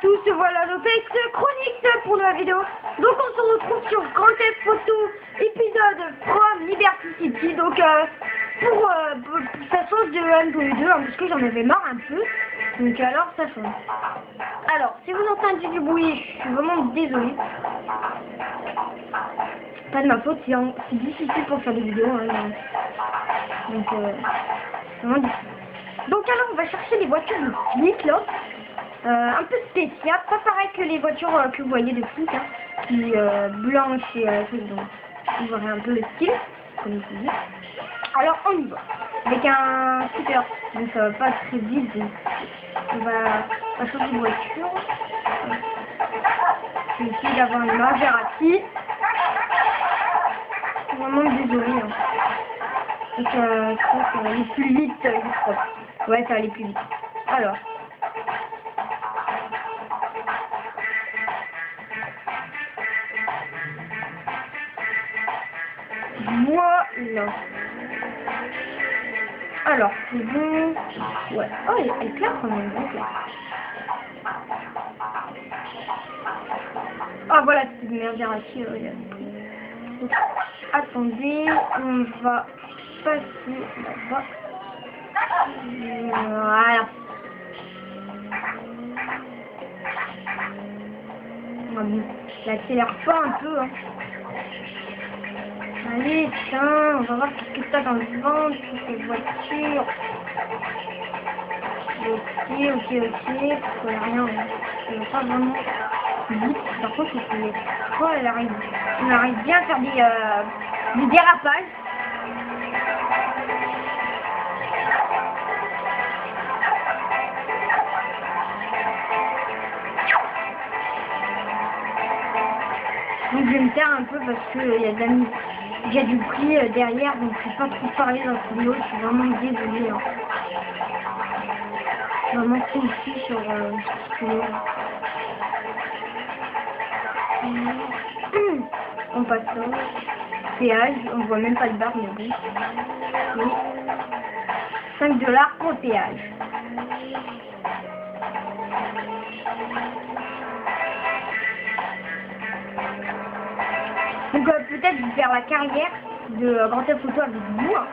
tous, voilà l'Opex chronique pour la vidéo. Donc on se retrouve sur Grand Theft Auto épisode from Liberty City. Donc ça change de 1 2 2 parce que j'en avais marre un peu. Donc alors ça change. Alors si vous entendez du bruit, je suis vraiment désolée. Pas de ma faute, c'est difficile pour faire des vidéos. Hein, donc vraiment difficile. Donc alors on va chercher les voitures de flics là. Un peu spécial, pas pareil que les voitures que vous voyez de flics, hein, qui blanches et donc vous verrez un peu le style, comme je vous dis. Alors on y va, avec un scooter, donc ça va pas très vite, donc on va changer de voiture. Je vais essayer d'avoir une Maserati. Je suis vraiment désolée. Hein. Donc je crois que ça va aller plus vite, je crois. Ouais, ça va aller plus vite. Alors. Voilà. Alors, c'est bon. Ouais. Oh, elle est claire quand même. Okay. Ah, voilà, c'est une Maserati. Attendez, on va passer là-bas. Voilà. Je l'accélère pas un peu. Hein. Allez, tiens, on va voir ce que ça dans le ventre, toutes ces voitures. Ok, parce qu'on a rien, on n'a pas vraiment vite. Par contre, oh, elle arrive bien à faire des dérapages. Donc je vais me taire un peu parce qu'il y a du bruit derrière, donc je ne vais pas trop parler dans cette vidéo, je suis vraiment désolée. Hein. Je suis vraiment confus sur ce vidéo. On passe au péage, on voit même pas de barre, mais bon. Et 5 $ pour le péage. Donc peut-être faire la carrière de Grand Theft Auto avec vous. Hein.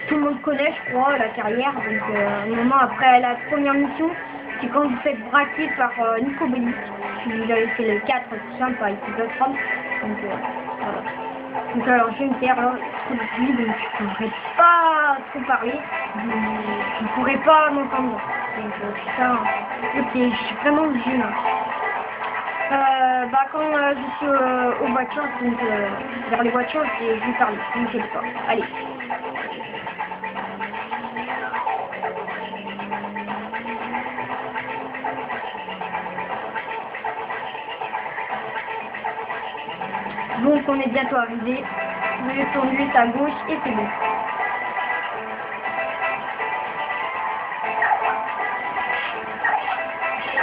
Tout le monde connaît, je crois, la carrière. Donc un moment après la première mission, c'est quand vous faites braquer par Nico Bellic. Si vous avez fait le 4, tout simple, par épisode 30. Donc voilà. Donc alors je vais me taire là, donc je ne pourrai pas trop parler. Vous ne pourrez pas m'entendre. Donc putain, ok, je suis vraiment jeune. Quand je suis aux voitures, donc vers les voitures, je vais parler, ne sais pas. Allez. Donc on est bientôt arrivé. Je tourne juste à gauche et c'est bon.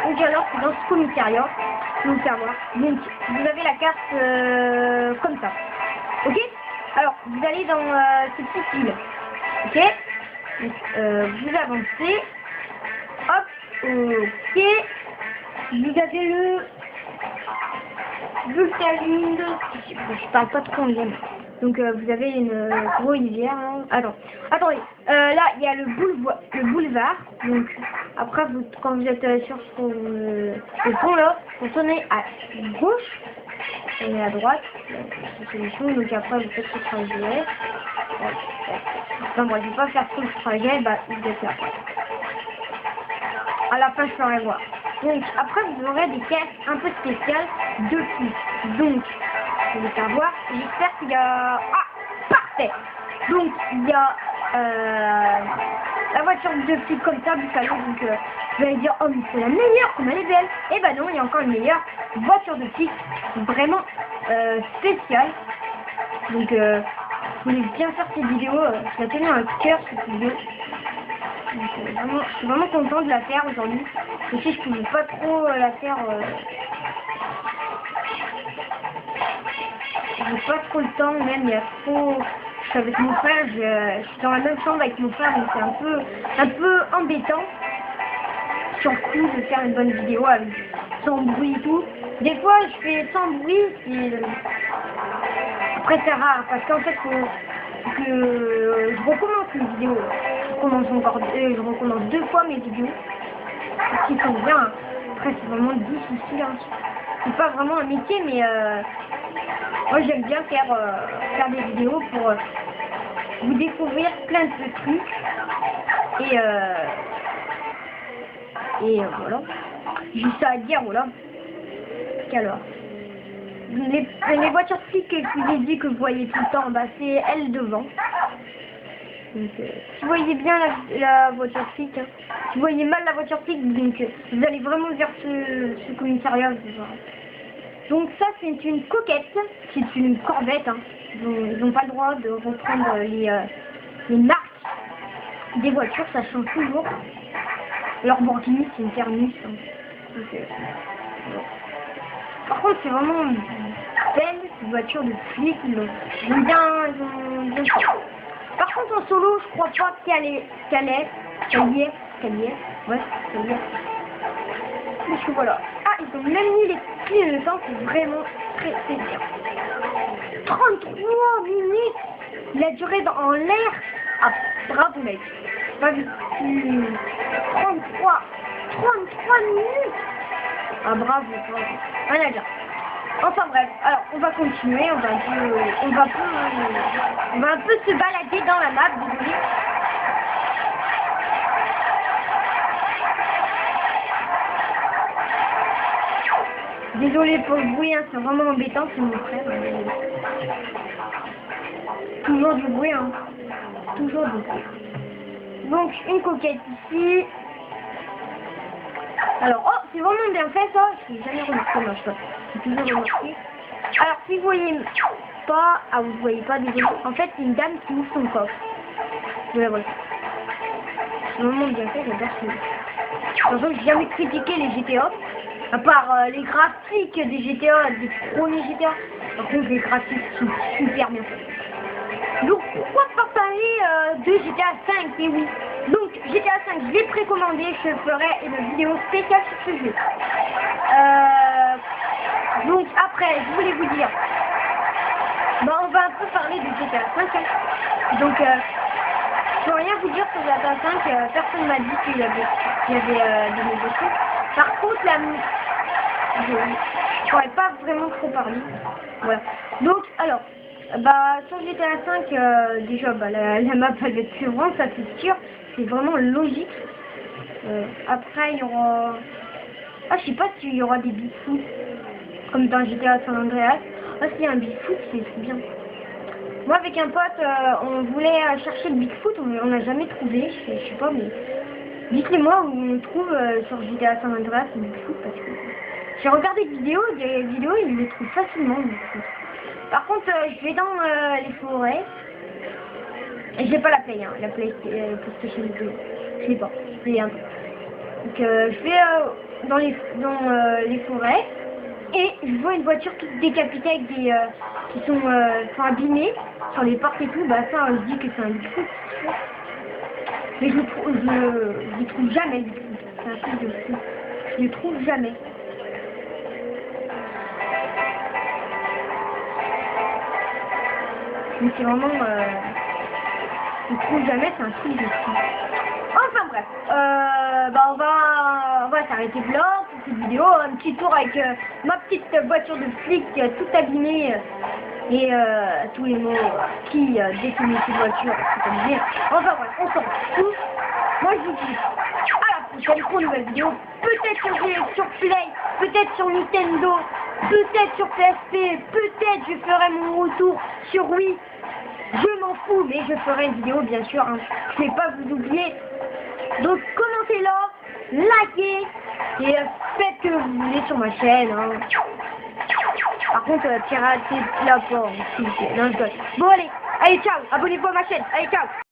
Donc alors c'est dans ce commissariat. Donc faire voir. Donc vous avez la carte comme ça. Ok. Alors vous allez dans ce petit fil. Ok. Donc, vous avancez. Hop. Ok. Vous avez le bulletin. Je parle pas trop anglais. Donc vous avez une grosse rivière. Hein. Attendez. Là il y a le boulevard. Donc après quand vous êtes sur le pont là, vous tournez à gauche, tournez à droite. Donc après vous faites ce trajet. Non, moi je vais pas faire tout le trajet. Bah vous êtes là. À la fin je ferai voir. Donc après vous aurez des caisses un peu spéciales de plus. Donc je vais faire voir. J'espère qu'il y a... Ah, parfait. Donc il y a la voiture de flic comme ça, Buffalo. Donc vous allez dire, oh mais c'est la meilleure, comme elle est belle. Et ben non, il y a encore une meilleure voiture de flic, vraiment spéciale. Donc je voulais bien faire cette vidéo, je la tenais à cœur cette vidéo. Donc, je suis vraiment content de la faire aujourd'hui. Aussi je pouvais pas trop la faire. J'ai pas trop le temps, même il y a trop. Je suis avec mon frère, je suis dans la même chambre avec mon frère, donc c'est un peu embêtant. surtout de faire une bonne vidéo avec sans bruit et tout. Des fois je fais sans bruit et après c'est rare parce qu'en fait faut que je recommence mes vidéos. Je recommence 2 fois mes vidéos. Qui sont bien. Après c'est vraiment difficile. Hein. C'est pas vraiment un métier mais moi j'aime bien faire des vidéos pour vous découvrir plein de trucs. Et voilà. J'ai ça à dire, voilà. Qu'alors, les voitures flics que je vous ai dit que vous voyez tout le temps, bah c'est elle devant. Donc, si vous voyez bien la voiture flic, hein, si vous voyez mal la voiture flic, donc vous allez vraiment vers ce commissariat. Donc ça c'est une coquette, c'est une corvette. Hein. Ils n'ont pas le droit de reprendre les marques des voitures, ça change toujours. Leur Lamborghini c'est une Ternus. Hein. Donc, voilà. Par contre c'est vraiment belle cette voiture de flic, ils ont bien fait. Par contre en solo je crois pas qu'elle y est. Parce que voilà. Ah ils ont même mis les pieds de temps, c'est vraiment très bien. 33 minutes. Il a duré en l'air. Ah bravo mec. Pas vu. 33 minutes. Ah bravo. Rien à dire. Enfin bref, alors on va continuer, on va un peu se balader dans la map, désolé pour le bruit, hein, c'est vraiment embêtant, c'est mon frère. Toujours du bruit, hein. Toujours du bruit. Donc une coquette ici. Alors, oh, c'est vraiment bien fait ça, je n'ai jamais remarqué, moi, j'ai toujours remarqué. Alors, si vous voyez pas, vous voyez pas, désolé, en fait, c'est une dame qui ouvre son coffre. Voilà. C'est vraiment bien fait, j'adore ce. De toute façon, j'ai jamais critiqué les GTA, à part les graphiques des GTA, des premiers GTA. Par contre, les graphiques sont super bien faits. Donc, pourquoi pas parler de GTA 5, et oui. Donc GTA 5, je l'ai précommandé, je ferai une vidéo spéciale sur ce jeu. Donc après, je voulais vous dire, on va un peu parler de GTA 5. Hein. Donc je peux rien vous dire sur GTA 5, personne m'a dit qu'il y avait des négociations. Par contre, je ne pourrais pas vraiment trop parler. Voilà. Donc alors, sur GTA 5, déjà la map elle va être plus grande, ça c'est sûr. C'est vraiment logique. Après, il y aura... Ah, je sais pas s'il y aura des Bigfoot, comme dans GTA San Andreas. Ah, s'il y a un Bigfoot, c'est bien. Moi, avec un pote, on voulait chercher le Bigfoot, on l'a jamais trouvé. Je sais pas, mais... Dites-le-moi où on trouve sur GTA San Andreas le Bigfoot, parce que... J'ai regardé des vidéos, ils le trouvent facilement, le Bigfoot. Par contre, je vais dans les forêts. J'ai pas la Play, hein, la PlayStation 2. Je sais pas, c'est un peu. Donc je vais dans les forêts et je vois une voiture toute décapitée avec des qui sont abîmées sur les portes et tout. Ça, je dis que c'est un Bigfoot. Mais je le trouve jamais, le Bigfoot. C'est un truc de fou. Je le trouve jamais. Mais c'est vraiment... je ne trouve jamais, c'est un truc de fou. Enfin bref, on va s'arrêter de là pour cette vidéo. Un petit tour avec ma petite voiture de flic toute abîmée et tous les mots qui définissent cette voiture. Enfin bref, on s'en fout. Moi je vous dis à la prochaine pour une nouvelle vidéo. Peut-être sur Play, peut-être sur Nintendo, peut-être sur PSP, peut-être je ferai mon retour sur Wii. Je m'en fous, mais je ferai une vidéo bien sûr, hein. Je ne vais pas vous oublier. Donc commentez-la, likez et faites que vous voulez sur ma chaîne. Hein. Par contre, piratez la porte, s'il vous plaît. Non, je donne. Bon allez, ciao, abonnez-vous à ma chaîne. Allez, ciao.